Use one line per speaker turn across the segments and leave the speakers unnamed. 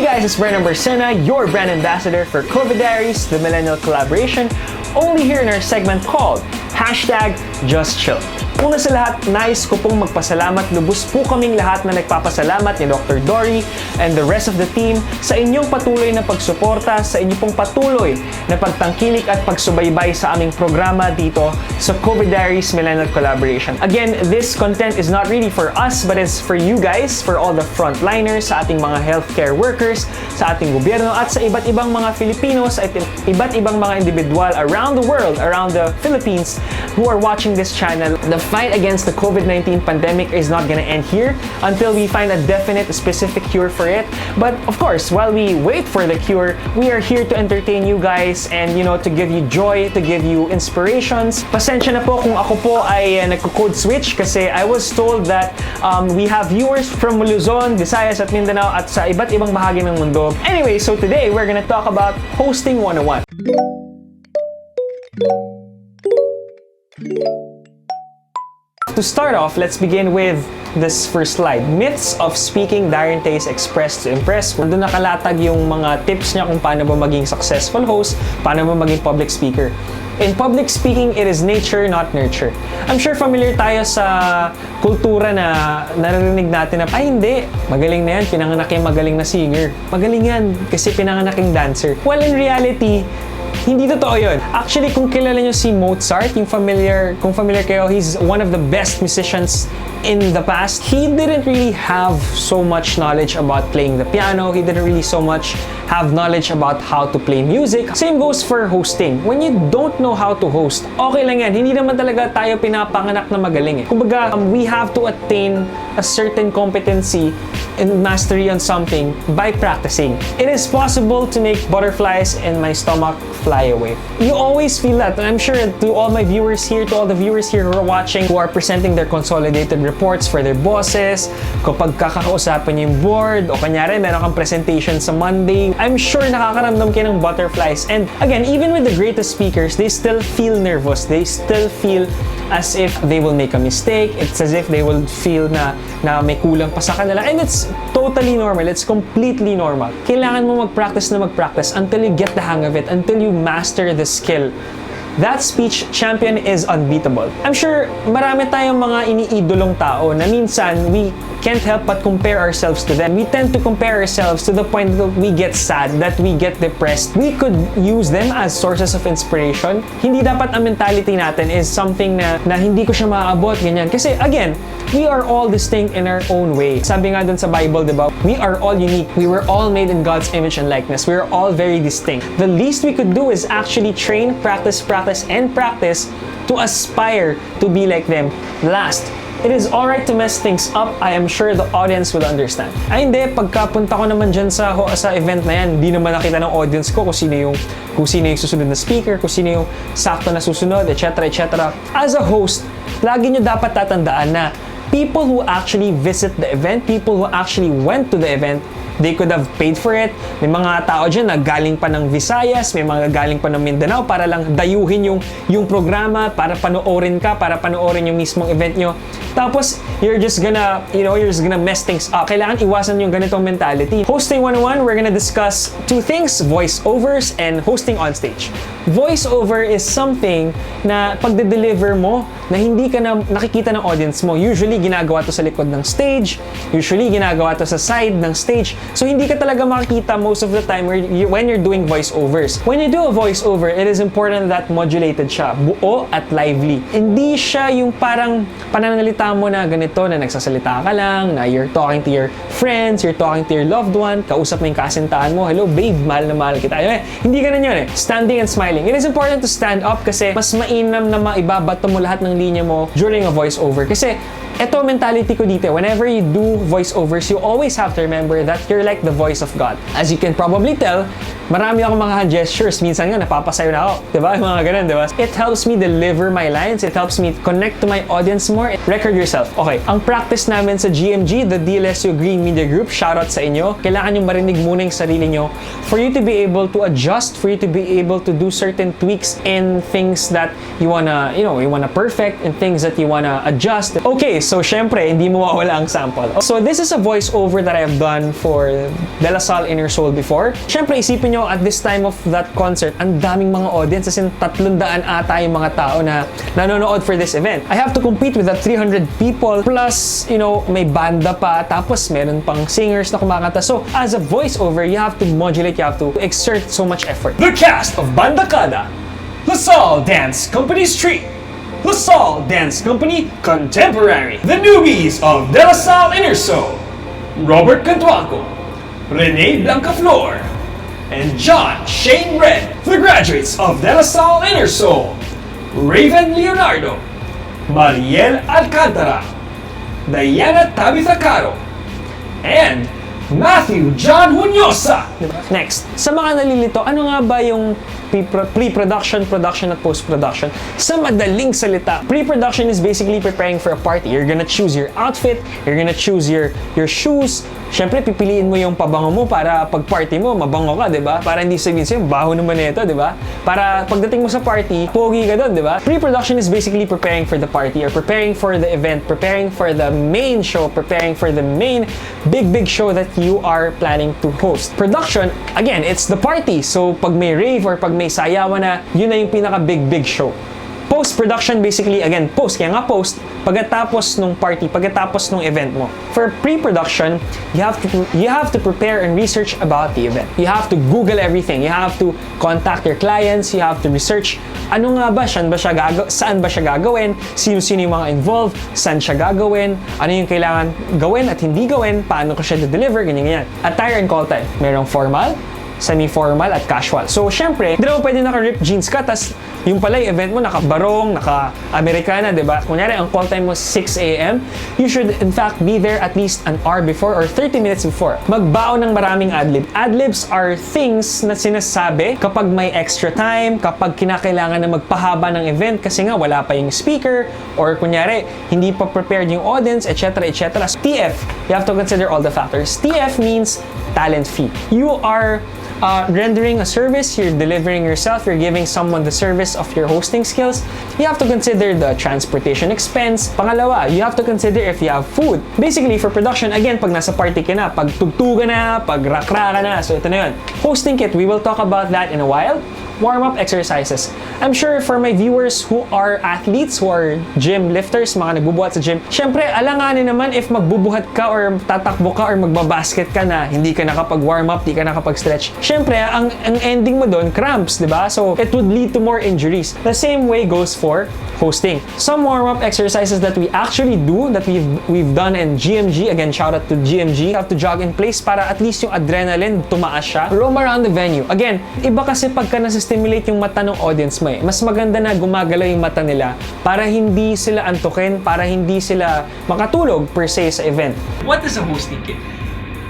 Hey guys, it's Brennan Bersena, your brand ambassador for COVID Diaries, the Millennial collaboration, only here in our segment called #JustChill. Una sa lahat, nais ko pong magpasalamat. Lubos po kaming lahat na nagpapasalamat ni Dr. Dory and the rest of the team sa inyong patuloy na pagsuporta, sa inyong pong patuloy na pagtangkilik at pagsubaybay sa aming programa dito sa COVID Diaries Millennial Collaboration. Again, this content is not really for us but is for you guys, for all the frontliners, sa ating mga healthcare workers, sa ating gobyerno at sa iba't ibang mga Filipinos at iba't ibang mga individual around the world, around the Philippines who are watching this channel. The fight against the COVID-19 pandemic is not gonna end here until we find a definite, specific cure for it. But of course, while we wait for the cure, we are here to entertain you guys and to give you joy, to give you inspirations. Pasensya na po kung ako po ay nagko-code switch kasi I was told that we have viewers from Luzon, Visayas at Mindanao at sa iba't ibang bahagi ng mundo. Anyway, so today we're gonna talk about hosting 101. To start off, let's begin with this first slide. Myths of speaking, Diaries expressed to impress. Doon nakalatag yung mga tips niya kung paano ba maging successful host, paano ba maging public speaker. In public speaking, it is nature, not nurture. I'm sure familiar tayo sa kultura na naririnig natin na, ay hindi, magaling na yan, pinanganak yung magaling na singer. Magaling yan kasi pinanganak yung dancer. Well, in reality, hindi totoo yun. Actually, kung kilala nyo si Mozart, kung familiar kayo, he's one of the best musicians in the past. He didn't really have so much knowledge about playing the piano. He didn't really so much have knowledge about how to play music. Same goes for hosting. When you don't know how to host, okay lang yan. Hindi naman talaga tayo pinapanganak na magaling eh. Kumbaga, we have to attain a certain competency and mastery on something by practicing. It is possible to make butterflies in my stomach fly away. You always feel that, and I'm sure to all my viewers here, to all the viewers here who are watching, who are presenting their consolidated reports for their bosses, kapag kakakausapin niyo yung board, o kanyari meron kang presentation sa Monday, I'm sure nakakaramdam kayo ng butterflies. And again, even with the greatest speakers, they still feel nervous. They still feel as if they will make a mistake. It's as if they will feel na may kulang pa sa kanila. And it's totally normal. It's completely normal. Kailangan mo mag-practice until you get the hang of it, until you master the skill. That speech champion is unbeatable. I'm sure marami tayong mga iniidolong tao na minsan we can't help but compare ourselves to them. We tend to compare ourselves to the point that we get sad, that we get depressed. We could use them as sources of inspiration. Hindi dapat ang mentality natin is something na hindi ko siya maaabot, ganyan. Kasi again, we are all distinct in our own way. Sabi nga dun sa Bible, diba? We are all unique. We were all made in God's image and likeness. We are all very distinct. The least we could do is actually train, practice, and practice to aspire to be like them. Last, it is alright to mess things up. I am sure the audience will understand. Ay hindi, pagkapunta ko naman dyan sa event na yan, hindi naman nakita ng audience ko kung sino yung susunod na speaker, kung sino yung sakto na susunod, etc. etc. As a host, lagi nyo dapat tatandaan na people who actually visit the event, people who actually went to the event, they could have paid for it. May mga tao dyan na galing pa ng Visayas, may mga galing pa ng Mindanao para lang dayuhin yung programa, para panoorin ka, para panoorin yung mismong event nyo. Tapos, you're just gonna mess things up. Kailangan iwasan yung ganitong mentality. Hosting 101, we're gonna discuss two things, voiceovers and hosting on stage. Voiceover is something na pagde-deliver mo na hindi ka na nakikita ng audience mo. Usually, ginagawa to sa likod ng stage. Usually, ginagawa to sa side ng stage. So, hindi ka talaga makikita most of the time when you're doing voiceovers. When you do a voiceover, it is important that modulated siya, buo at lively. Hindi siya yung parang pananalita mo na ganito, na nagsasalita ka lang, na you're talking to your friends, you're talking to your loved one, kausap mo yung kasintahan mo, hello babe, mahal na mahal kita. Hindi ganun yun eh. Standing and smiling. It is important to stand up kasi mas mainam na maibabato mo lahat ng linya mo during a voiceover. Kasi ito mentality ko dito. Whenever you do voiceovers, you always have to remember that you're like the voice of God. As you can probably tell, marami akong mga gestures. Minsan nga, napapasayo na ako. Diba? Mga ganun, diba? It helps me deliver my lines. It helps me connect to my audience more. Record yourself. Okay. Ang practice namin sa GMG, the DLSU Green Media Group, shoutout sa inyo. Kailangan nyo marinig muna yung sarili nyo for you to be able to adjust, for you to be able to do certain tweaks in things that you wanna perfect and things that you wanna adjust. Okay, So, syempre, hindi mo mawala ang sample. So, this is a voiceover that I have done for De La Salle Inner Soul before. Syempre, isipin nyo, at this time of that concert, ang daming mga audience, as in 300 ata yung mga tao na nanonood for this event. I have to compete with that 300 people, plus, you know, may banda pa, tapos meron pang singers na kumakanta. So, as a voiceover, you have to modulate, you have to exert so much effort. The cast of Banda Kada, La Salle Dance Company Street, La Salle Dance Company Contemporary, the newbies of De La Salle Inner Soul, Robert Cantuaco, Rene Blancaflor, and John Shane Red, the graduates of De La Salle Inner Soul, Raven Leonardo, Mariel Alcantara, Diana Tabitha Caro, and Matthew John Hunyosa. Next, sa mga nalilito, ano nga ba yung pre-production, production, at post-production? Sa madaling salita, pre-production is basically preparing for a party. You're gonna choose your outfit, you're gonna choose your shoes. Siyempre, pipiliin mo yung pabango mo para pag party mo, mabango ka, di ba? Para hindi sabihin sa'yo, baho naman ito, di ba? Para pagdating mo sa party, pogi ka doon, di ba? Pre-production is basically preparing for the party or preparing for the event, preparing for the main show, preparing for the main big show that you are planning to host. Production, again, it's the party. So, pag may rave or pag may sayawan na, yun na yung pinaka big show. Post-production, basically, again, post, kaya nga post, pagkatapos nung party, pagkatapos nung event mo. For pre-production, you have to prepare and research about the event. You have to Google everything. You have to contact your clients. You have to research, ano nga ba, saan ba siya gagawin, sino-sino yung mga involved, saan siya gagawin, ano yung kailangan gawin at hindi gawin, paano ko siya deliver, ganyan. Attire and call time. Merong formal, semi-formal, at casual. So, syempre, hindi naman pwede naka-rip jeans ka, tas yung pala yung event mo, naka-barong, naka-Americana, diba? Kunyari, ang call time mo 6 a.m., you should, in fact, be there at least an hour before or 30 minutes before. Magbaon ng maraming adlib. Adlibs are things na sinasabi kapag may extra time, kapag kinakailangan na magpahaba ng event kasi nga wala pa yung speaker, or kunyari, hindi pa prepared yung audience, etc. TF, you have to consider all the factors. TF means talent fee. You are rendering a service, you're delivering yourself, you're giving someone the service of your hosting skills. You have to consider the transportation expense. Pangalawa, you have to consider if you have food. Basically, for production, again, pag nasa party ka na, pag tugtuga na, pag rakra ka na, so ito na yun. Hosting kit, we will talk about that in a while. Warm-up exercises. I'm sure for my viewers who are athletes, who are gym lifters, mga nagbubuhat sa gym, syempre, alanganin naman if magbubuhat ka or tatakbo ka or magbabasket ka na, hindi ka nakapag-warm up, hindi ka nakapag-stretch. Syempre, ang ending mo doon, cramps, di ba? So, it would lead to more injuries. The same way goes for hosting. Some warm-up exercises that we actually do, that we've done in GMG, again, shout out to GMG, have to jog in place para at least yung adrenaline tumaas siya. Roam around the venue. Again, iba kasi pagka stimulate yung mata ng audience mo eh. Mas maganda na gumagalaw yung mata nila para hindi sila antukin, para hindi sila makatulog per se sa event. What is a hosting kit?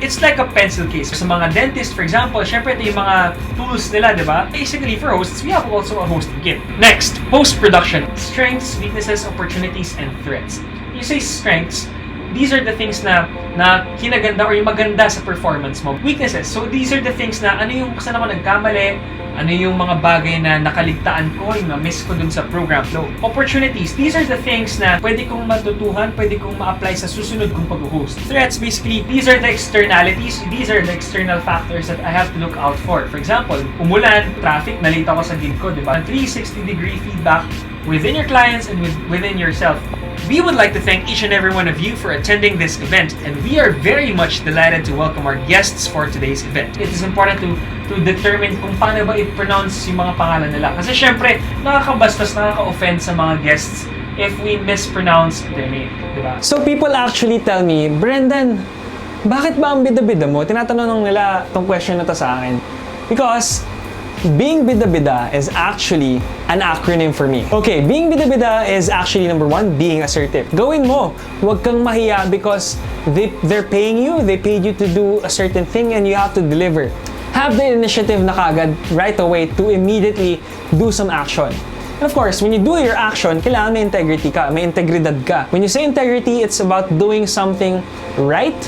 It's like a pencil case. Sa mga dentist, for example, syempre ito yung mga tools nila, di ba? Basically, for hosts, we have also a hosting kit. Next, post-production. Strengths, weaknesses, opportunities, and threats. You say strengths, these are the things na kinaganda or yung maganda sa performance mo. Weaknesses, so these are the things na ano yung saan ako nagkamali, ano yung mga bagay na nakaligtaan ko, yung na-miss ko dun sa program flow. Opportunities, these are the things na pwede kong matutuhan, pwede kong ma-apply sa susunod kong pag-host. Threats, basically, these are the externalities, these are the external factors that I have to look out for. For example, umulan, traffic, nalate ako sa gig ko, di ba? 360-degree feedback within your clients and within yourself. We would like to thank each and every one of you for attending this event, and we are very much delighted to welcome our guests for today's event. It is important to determine kung paano ba i-pronounce yung mga pangalan nila. Kasi syempre, nakakabastos, nakaka-offend sa mga guests if we mispronounce their name, di ba? So people actually tell me, Brendan, bakit ba ang bida-bida mo? Tinatanong nila tong question na to sa akin. Because being bida-bida is actually an acronym for me. Okay, being bida-bida is actually number one, being assertive. Gawin mo. Huwag kang mahiya because they're paying you, they paid you to do a certain thing and you have to deliver. Have the initiative na kagad right away to immediately do some action. And of course, when you do your action, kailangan may integrity ka, may integridad ka. When you say integrity, it's about doing something right,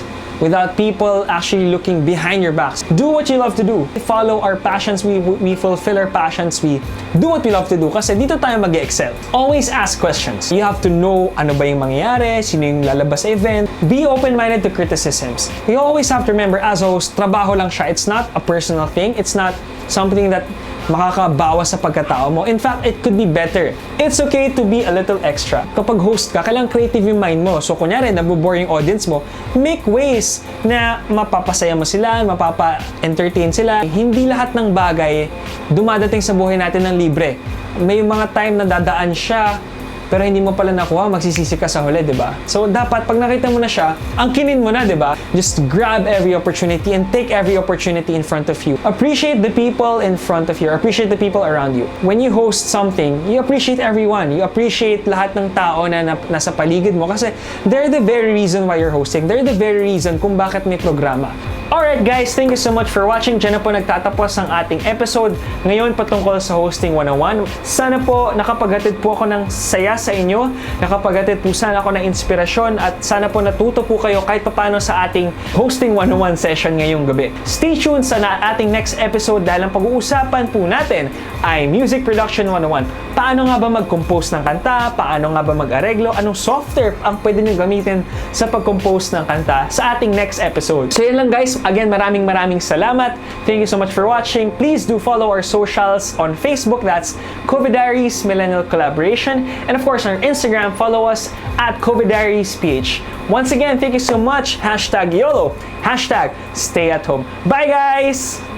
without people actually looking behind your backs. Do what you love to do. Follow our passions, we fulfill our passions, we do what we love to do kasi dito tayo mag-excel. Always ask questions. You have to know ano ba yung mangyayari, sino yung lalabas sa event. Be open-minded to criticisms. You always have to remember, as a host, trabaho lang siya. It's not a personal thing. It's not something that makakabawas sa pagkatao mo. In fact, it could be better. It's okay to be a little extra. Kapag host ka, kailangan creative yung mind mo. So, kunyari, nabobore yung audience mo, make ways na mapapasaya mo sila, mapapa-entertain sila. Hindi lahat ng bagay dumadating sa buhay natin ng libre. May mga time na dadaan siya, pero hindi mo pala nakuha, magsisisi ka sa huli, di ba? So, dapat, pag nakita mo na siya, angkinin mo na, di ba? Just grab every opportunity and take every opportunity in front of you. Appreciate the people in front of you. Appreciate the people around you. When you host something, you appreciate everyone. You appreciate lahat ng tao na nasa paligid mo kasi they're the very reason why you're hosting. They're the very reason kung bakit may programa. Alright guys, thank you so much for watching. Diyan na po nagtatapos ang ating episode ngayon patungkol sa Hosting 101. Sana po nakapaghatid po ako ng saya sa inyo, nakapaghatid po sana ako ng inspirasyon at sana po natuto po kayo kahit paano sa ating Hosting 101 session ngayong gabi. Stay tuned sa ating next episode dahil ang pag-uusapan po natin ay Music Production 101. Paano nga ba mag-compose ng kanta? Paano nga ba mag-areglo? Anong software ang pwede nyo gamitin sa pag-compose ng kanta sa ating next episode? So yun lang guys. Again, maraming salamat. Thank you so much for watching. Please do follow our socials on Facebook. That's COVID Diaries Millennial Collaboration. And of course, on Instagram, follow us at COVID Diaries PH. Once again, thank you so much. #YOLO. #stay at home. Bye guys!